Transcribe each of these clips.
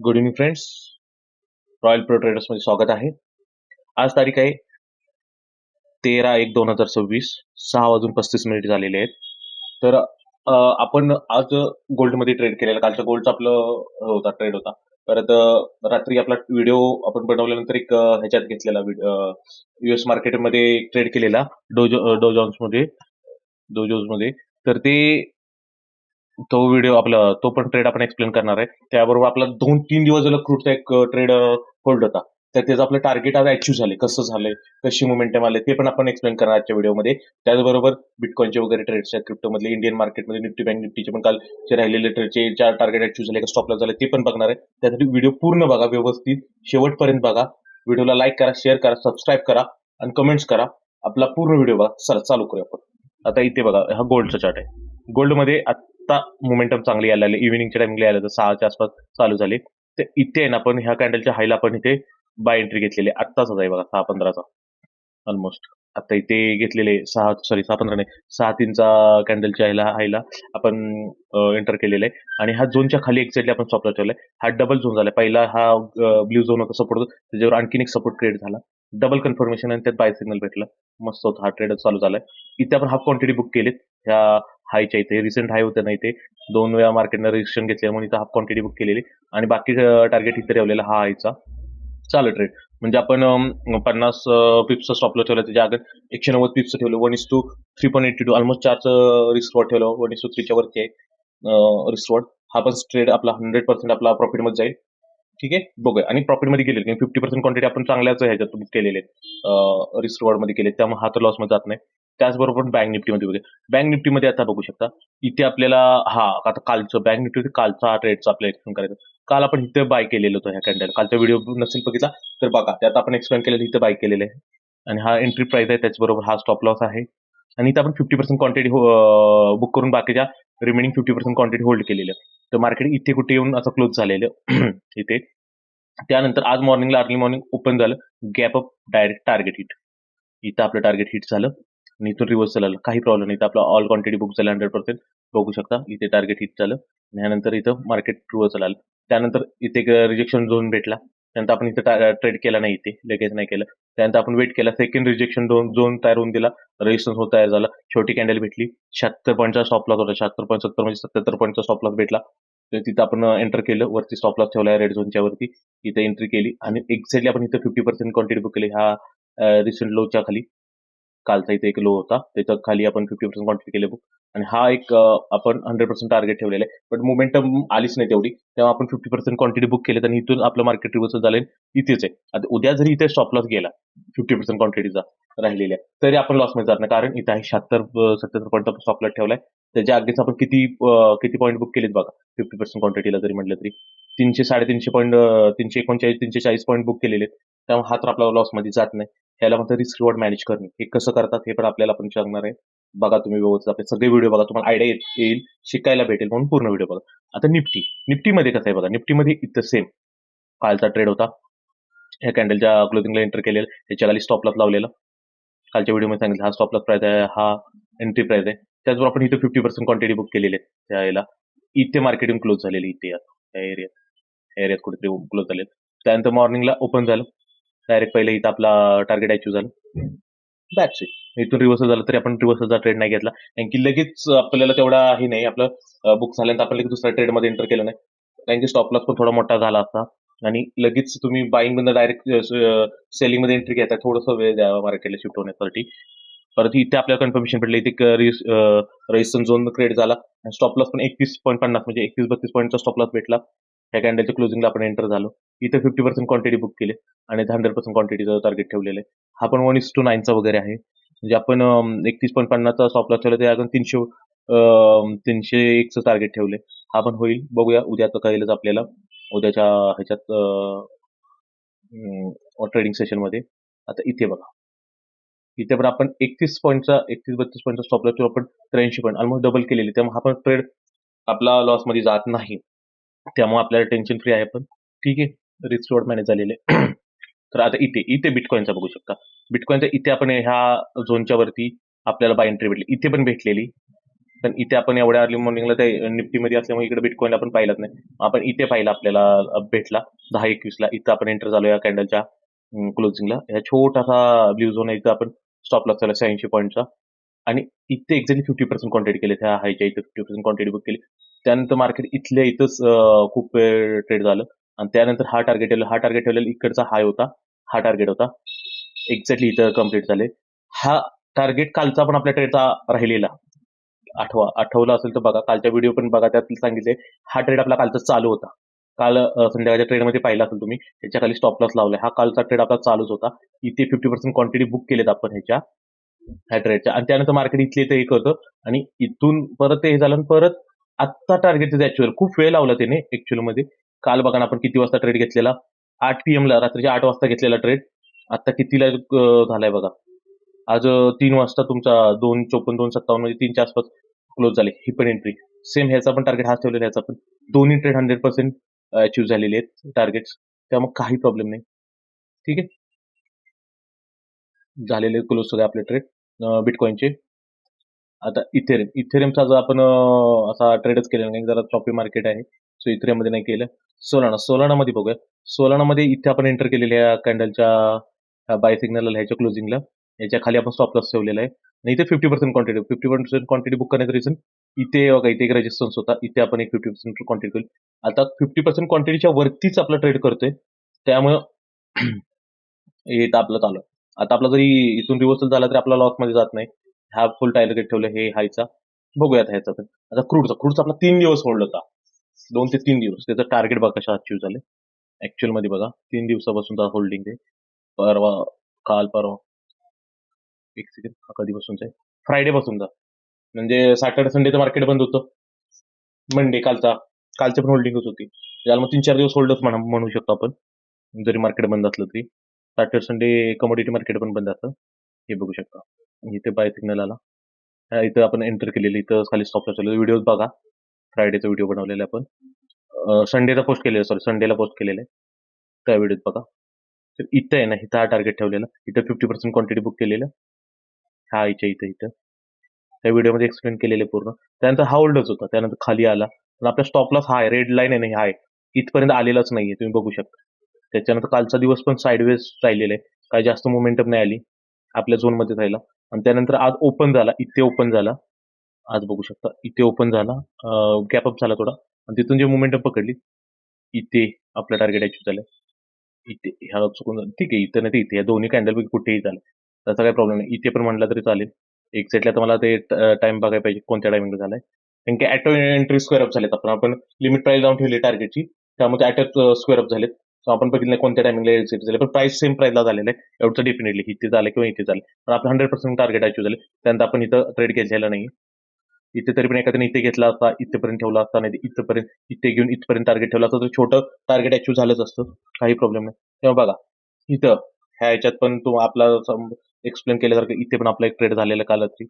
Good evening friends. Royal pro traders मध्ये स्वागत आहे. आज तारीख आहे 13/1/2026. 6:35 झालेले आहेत. तर आपण आज गोल्डमध्ये ट्रेड केलेला. कालच्या गोल्डचा आपलं ट्रेड होता. परत रात्री आपला व्हिडिओ आपण बनवल्यानंतर एक ह्याच्यात घेतलेला युएस मार्केटमध्ये ट्रेड केलेला डो जोन्स मध्ये. तर तो व्हिडिओ तो पण ट्रेड आपण एक्सप्लेन करणार आहे. त्याबरोबर आपला 2-3 दिवस झालं क्रूडचा एक ट्रेड होल्ड होता. तर त्याचं आपलं टार्गेट आज अचीव्ह झाले, कसं झालंय, कशी मोमेंटम आले ते पण आपण एक्सप्लेन करणार आजच्या व्हिडिओमध्ये. त्याचबरोबर बिटकॉइनचे वगैरे ट्रेड्स आहेत, क्रिप्टोमधले इंडियन मार्केटमध्ये निफ्टी बँक निफ्टीचे पण कालचे राहिलेले ट्रेडचे 4 टार्गेट अचीव्ह झाले, का स्टॉप लॉस झाले ते पण बघणार आहे. त्यासाठी व्हिडिओ पूर्ण बघा, व्यवस्थित शेवटपर्यंत बघा. व्हिडिओला लाईक करा, शेअर करा, सबस्क्राईब करा आणि कमेंट्स करा. आपला पूर्ण व्हिडिओ बघा. चला चालू करूया आपण. आता इथे बघा, हा गोल्डचा चार्ट आहे. गोल्डमध्ये आता मोमेंटम चांगली यायला लागली. इव्हिनिंगच्या टाइमला यायला 6च्या आसपास चालू झाले. तर इथे आहे ना, आपण ह्या कॅन्डलच्या हायला आपण इथे बाय एंट्री घेतलेली आत्ताच आहे बघा, 6:15चा ऑलमोस्ट. आता इथे घेतलेले 6:15 नाही, 6:03चा कॅन्डलच्या हायला आपण एंटर केलेलं आहे. आणि हा झोनच्या खाली एक्झॅक्टली आपण स्टॉप लॉस ठेवलाय. हा डबल झोन झाला. पहिला हा ब्ल्यू झोन होता सपोर्ट, त्याच्यावर आणखीन एक सपोर्ट क्रिएट झाला, डबल कन्फर्मेशन आणि त्यात बाय सिग्नल भेटला. मस्त होता हा ट्रेड, चालू झालाय. इथे आपण हाफ क्वांटिटी बुक केलीत ह्या हायच्या इथे. रिसेंट हाय होतं ना इथे, 2 वेळा मार्केटनं रजिस्ट्रेशन घेतल्यामुळे इथं हाफ क्वांटिटी बुक केलेली आणि बाकी टार्गेट इथे ठेवलेला हा हायचा. चालू ट्रेड म्हणजे आपण 50 पिप्सचा स्टॉप लॉस ठेवला, त्याच्या अगोदर 190 पिप्स ठेवलं. 1:3.82 ऑलमोस्ट 4चं रिस्क वॉर्ड ठेवलं. 1:3च्या वरती आहे रिस्क वॉर्ड. हा पण ट्रेड आपला 100% आपला प्रॉफिटमध्ये जाईल. ठीक आहे, बघूया. आणि प्रॉफिटमध्ये गेलेले 50% क्वांटिटी आपण चांगल्याच ह्याच्यात बुक केलेले आहेत, रिस्क मध्ये केले, त्यामुळे हा तर लॉसमध्ये जात नाही. त्याचबरोबर बँक निफ्टीमध्ये बघूया. बँक निफ्टीमध्ये आता बघू शकता इथे आपल्याला आता कालचं बँक निफ्टी कालचा ट्रेडचा आपल्याला एक्सप्लेन करायचं. काल आपण इथे बाय केलेलं होतं ह्या कॅन्डल. कालचा व्हिडिओ नसेल बघितला तर बघा, त्यात आपण एक्सप्लेन केलेलं, इथे बाय केलेलं आहे. आणि हा एंट्री प्राइस आहे, त्याचबरोबर हा स्टॉप लॉस आहे. आणि इथे आपण 50% क्वांटिटी बुक करून बाकीच्या रिमेनिंग 50% क्वांटिटी होल्ड केलेलं. तर मार्केट इथे कुठे येऊन असं क्लोज झालेलं इथे. त्यानंतर आज मॉर्निंगला अर्ली मॉर्निंग ओपन झालं, gap up, direct target hit. इथं आपलं टार्गेट हिट झालं आणि इथून रिव्हर्स झालं, काही प्रॉब्लेम नाही. इथं आपलं ऑल क्वांटिटी बुक झालं 100%. बघू शकता इथे टार्गेट हिट झालं आणि त्यानंतर इथं मार्केट रिव्हर्स आलं. त्यानंतर इथे एक रिजेक्शन झोन भेटला. त्यानंतर आपण इथं ट्रेड केला नाही, इथे लगेच नाही केलं. त्यानंतर आपण वेट केला, सेकंड रिजेक्शन झोन तयार होऊन दिला, रेजिस्टन्स होत तयार झाला. शेवटी कॅन्डल भेटली. 76 पॉईंटचा स्टॉप लॉस होता, 76.70 म्हणजे 77 पॉईंटचा स्टॉप लॉस भेटला. तर तिथं आपण एंटर केलं, वरती स्टॉप लॉस ठेवला रेड झोनच्या वरती. इथे एंट्री केली आणि एक्झॅक्टली आपण इथं 50% क्वांटिटी बुक केली ह्या रिसेंट लोच्या खाली. कालचा इथे एक लो होता, त्याच्या खाली आपण 50% क्वांटिटी केले बुक. आणि हा एक आपण 100% टार्गेट ठेवलेला आहे. बट मोमेंटम आलीच नाही तेवढी, तेव्हा आपण 50% क्वांटिटी बुक केले आणि इथून आपलं मार्केट रिव्हर्सल झालं इथेच आहे. आता उद्या जरी इथे स्टॉप लॉस गेला 50% क्वांटिटीचा राहिलेल्या, तरी आपण लॉस मध्ये जात नाही, कारण इथे आहे 76-77 पॉईंट स्टॉप लॉस ठेवलाय. त्याच्या अगदीच आपण किती पॉईंट बुक केलेत बघा 50% क्वांटिटीला जरी म्हटलं तरी. 300-350 पॉईंट, 339-340 पॉईंट बुक केलेले आहेत. त्यामुळे हा तर आपला लॉस मध्ये जात नाही. ह्याला म्हणतात रिस्क रिवॉर्ड मॅनेज करणे. हे कसं करतात हे पण आपल्याला पण सांगणार आहे. बघा तुम्ही व्यवस्थित, आपले सगळे व्हिडिओ बघा, तुम्हाला आयडिया येईल, शिकायला भेटेल, म्हणून पूर्ण व्हिडिओ बघा. आता निफ्टीमध्ये कसं आहे बघा. निफ्टीमध्ये इथं सेम कालचा ट्रेड होता. ह्या कॅन्डलच्या क्लोजिंगला एंटर केलेलं, त्याच्या खाली स्टॉप लॉस लावलेला. कालच्या व्हिडिओमध्ये सांगितलं हा स्टॉप लॉस प्राइस आहे, हा एंट्री प्राइस आहे. त्याचबरोबर आपण इथे 50% क्वांटिटी बुक केलेली आहे त्या याला. इथे मार्केटिंग क्लोज झालेली, इथे या एरियात कुठेतरी क्लोज झाले. त्यानंतर मॉर्निंगला ओपन झालं डायरेक्ट. पहिले इथं आपला टार्गेट अचीव्ह झालं, दॅट्स इट. इथून रिव्हर्सल झालं तरी आपण रिव्हर्सलचा ट्रेड नाही घेतला, कारण की लगेच आपल्याला तेवढा हे नाही. आपलं बुक झाल्यानंतर आपण लगेच दुसऱ्या ट्रेडमध्ये एंटर केलं नाही, कारण की स्टॉप लॉस पण थोडा मोठा झाला असता. आणि लगेच तुम्ही बाईंग मधून डायरेक्ट सेलिंग मध्ये एंट्री घेता, थोडंसं वेळ द्यावा मार्केटला शिफ्ट होण्यासाठी. परत इथे आपल्याला कन्फर्मेशन भेटलं, इथे रेजिस्टन्स झोन क्रिएट झाला. स्टॉप लॉस पण 31.50 म्हणजे 31-32 पॉईंटचा स्टॉप लॉस भेटला. ह्या कॅन्डलच्या क्लोजिंगला आपण एंटर झालो. इथे 50% क्वांटिटी बुक केली आणि 100% क्वांटिटीचं टार्गेट ठेवलेलं आहे. हा पण 1:9चा वगैरे आहे. म्हणजे आपण 31.50चा स्टॉप लॉस ठेवला, ते अजून 301चं टार्गेट ठेवले. हा पण होईल, बघूया. उद्या तर कळेलच आपल्याला, उद्याच्या ह्याच्यात ट्रेडिंग सेशनमध्ये. आता इथे बघा, इथे पण आपण 31-32 पॉईंटचा स्टॉप लॉस आपण 83 पॉईंट ऑलमोस्ट डबल केलेली, त्यामुळे हा पण ट्रेड आपला लॉस मध्ये जात नाही. त्यामुळे आपल्याला टेन्शन फ्री आहे. पण ठीक आहे, रिस्क रिवॉर्ड मॅनेज झालेले. तर आता इथे बिटकॉइनचा बघू शकता. बिटकॉइनचा इथे आपण ह्या झोनच्या वरती आपल्याला बाय एंट्री भेटली, इथे पण भेटलेली. पण इथे आपण एवढ्या अर्ली मॉर्निंगला ते निफ्टीमध्ये असल्यामुळे इकडे बिटकॉइन आपण पाहिलाच नाही. आपण इथे पाहिला आपल्याला भेटला 10:21 ला. इथं आपण एंटर झालो या कॅन्डलच्या क्लोजिंगला. ह्या छोटासा ब्ल्यू झोन आहे, इथं आपण स्टॉप लॉस केला 86 पॉईंटचा आणि इथे एक्झॅक्टली 50% क्वांटिटी केली. त्या हायच्या इथं 50% क्वांटिटी बुक केली. त्यानंतर मार्केट इथल्या इथंच खूप वेळ ट्रेड झालं आणि त्यानंतर हा टार्गेट ठेवलेला इकडचा हाय होता, हा टार्गेट होता. एक्झॅक्टली इथं कम्प्लीट झाले. हा टार्गेट कालचा पण आपल्या ट्रेडचा राहिलेला आठवला असेल तर बघा, कालच्या व्हिडिओ पण बघा, त्यात सांगितले हा ट्रेड आपला कालचा चालू होता. काल संध्याकाळच्या ट्रेडमध्ये पाहिला असेल तुम्ही, त्याच्या खाली स्टॉप लॉस लावलाय. हा कालचा ट्रेड आपला चालूच होता. इथे 50% क्वांटिटी बुक केलेत आपण ह्या ट्रेडच्या आणि त्यानंतर मार्केट इथले ते एक होतं आणि इथून परत ते हे झालं आणि परत आत्ता टार्गेट ऍक्च्युअल खूप वेळ लावला त्याने ऍक्च्युअल मध्ये. काल बघा ना आपण किती वाजता ट्रेड घेतलेला, 8 PM ला, रात्रीच्या 8 वाजता घेतलेला ट्रेड. आता कितीला झालाय बघा, आज 3 वाजता तुमचा 2:54 2:57 म्हणजे 3च्या आसपास क्लोज झाले. ही पण एंट्री सेम, ह्याचा पण टार्गेट हाच ठेवलेला, ह्याचा पण दोन्ही ट्रेड 100% अचीव्ह झालेले आहेत टार्गेट्स. त्यामुळे काही प्रॉब्लेम नाही. ठीक आहे, झालेले क्लोज सगळे आपले ट्रेड बिटकॉइनचे. आता इथेरियमचा जर आपण असा ट्रेडच केलेला नाही, जरा चॉपी मार्केट आहे, सो इथेरियममध्ये नाही केलं. सोलानामध्ये बघूया. सोलानामध्ये इथे आपण एंटर केलेल्या कॅन्डलच्या बाय सिग्नल ह्याच्या क्लोजिंगला, याच्या खाली आपण स्टॉप लॉस ठेवलेला आहे आणि इथे 50% क्वांटिटी बुक करण्याचं रिझन इथे बघा, इथे एक रेजिस्टन्स होता, इथे आपण एक 50% क्वांटिटी केली. आता 50% क्वांटिटीच्या वरतीच आपला ट्रेड करतोय, त्यामुळं हे तर आपलं चालू आहे. आता आपला जरी इथून रिव्हर्सल झाला तरी आपला लॉस मध्ये जात नाही. हा फुल टार्गेट ठेवलं हे हायचा. बघूयात ह्याचा पण. आता क्रूडचा आपला 3 दिवस होल्ड होता, 2 ते 3 दिवस. त्याचं टार्गेट बघा कशा अचीव्ह झाले ऍक्च्युअल मध्ये बघा. 3 दिवसापासून होल्डिंग आहे. परवा, काल परवा, एक सेकंड, हा कधीपासूनचा आहे, फ्रायडे पासूनचा. म्हणजे सॅटर्डे संडेचं मार्केट बंद होतं. मंडे कालच्या पण होल्डिंगच होती. त्याला मग 3-4 दिवस होल्डच म्हणू शकतो आपण, जरी मार्केट बंद असलं तरी. सॅटर्डे संडे कमोडिटी मार्केट पण बंद असतं, हे बघू शकता. इथे बाय सिग्नल आला, इथं आपण एंटर केलेलं, इथं खाली स्टॉप लॉस ठेवलेलं. व्हिडिओ बघा, फ्रायडेचा व्हिडिओ बनवलेला आपण, संडेला पोस्ट केलेला, संडेला पोस्ट केलेलं आहे, त्या व्हिडिओत बघा. तर इथं आहे ना, इथं हा टार्गेट ठेवलेला, इथं 50% क्वांटिटी बुक केलेलं, हा इथं त्या व्हिडिओमध्ये एक्सप्लेन केलेले पूर्ण. त्यानंतर हा होल्डच होता, त्यानंतर खाली आला, पण आपला स्टॉप लॉस हाय, रेड लाईन आहे ना, हाय इथपर्यंत आलेलाच नाहीये, तुम्ही बघू शकता. त्याच्यानंतर कालचा दिवस पण साईडवेज राहिलेला आहे, काही जास्त मोमेंटम नाही आली, आपल्या झोनमध्ये राहिला. आणि त्यानंतर आज ओपन झाला, इथे ओपन झाला, आज बघू शकता इथे ओपन झाला, गॅपअप झाला थोडा आणि तिथून जे मोमेंटम पकडली, इथे आपलं टार्गेट अचीव्ह झालं. इथे ह्या चुकून झालं, ठीक आहे, इथं नाही तर इथे, या दोन्ही कॅन्डल कुठेही झालं, त्याचा काही प्रॉब्लेम नाही. इथे पण म्हटलं तरी चालेल. एक्झॅक्टली आता मला ते टाइम बघायला पाहिजे कोणत्या टायमिंगला झालाय, कारण की ऍटो एंट्री स्क्वेअर अप झालेत. आपण लिमिट प्राइस लावून ठेवली टार्गेटची, त्यामध्ये ऍटो स्क्वेअर अप झालेत. So आपण बघितलं कोणत्या टायमिंगला एक्झिट झाले, पण प्राइस सेम प्राइसला झालेलं आहे, एवढं डेफिनेटली इथे झालं किंवा इथे झालं, पण आपलं 100% टार्गेट अचीव्ह झाले. त्यानंतर आपण इथं ट्रेड घेतलेला नाही. इथे तरी पण एखाद्याने इथे घेतला असता, इथेपर्यंत ठेवला असता, नाही इथपर्यंत, इथे घेऊन इथपर्यंत टार्गेट ठेवला असता, तर छोटं टार्गेट अचीव्ह झालंच असतं, काही प्रॉब्लेम नाही. तेव्हा बघा इथं ह्या ह्याच्यात पण तो आपला एक्सप्लेन केल्यासारखं इथे पण आपला एक ट्रेड झालेला काल रात्री,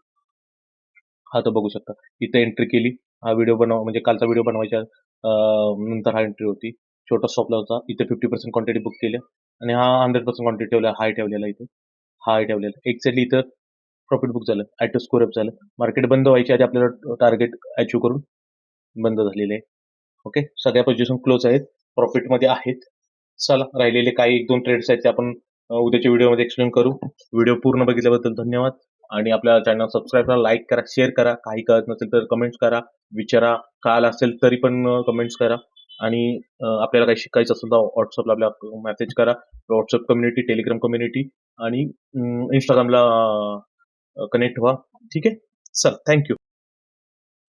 हा तर बघू शकता. इथे एंट्री केली, हा व्हिडिओ म्हणजे कालचा व्हिडिओ बनवायच्या नंतर हा एंट्री होती, छोटा स्टॉप होता. इथे 50% क्वांटिटी बुक केल्या आणि हा 100% क्वांटिटी ठेवला, हाय ठेवलेला इथे, हाय ठेवलेला एक्झॅक्टली इथं प्रॉफिट बुक झालं, ऍटो स्कोर अप झालं. मार्केट बंद व्हायच्या आधी आपल्याला टार्गेट अचीव्ह करून बंद झालेले आहे. ओके, सगळ्या पोझिशन क्लोज आहेत, प्रॉफिटमध्ये आहेत. चला, राहिलेले काही 1-2 ट्रेड्स आहेत ते आपण उद्याच्या व्हिडिओमध्ये एक्सप्लेन करू. व्हिडिओ पूर्ण बघितल्याबद्दल धन्यवाद आणि आपल्या चॅनल सबस्क्राईब करा, लाईक करा, शेअर करा. काही कळत नसेल तर कमेंट्स करा, विचारा, काल असेल तरी पण कमेंट्स करा. आणि आपल्याला काही शिकायचं असेल तर व्हॉट्सअपला आपल्या मेसेज करा. व्हॉट्सअप कम्युनिटी, टेलिग्राम कम्युनिटी आणि इंस्टाग्रामला कनेक्ट व्हा. ठीक आहे, चल, थँक्यू.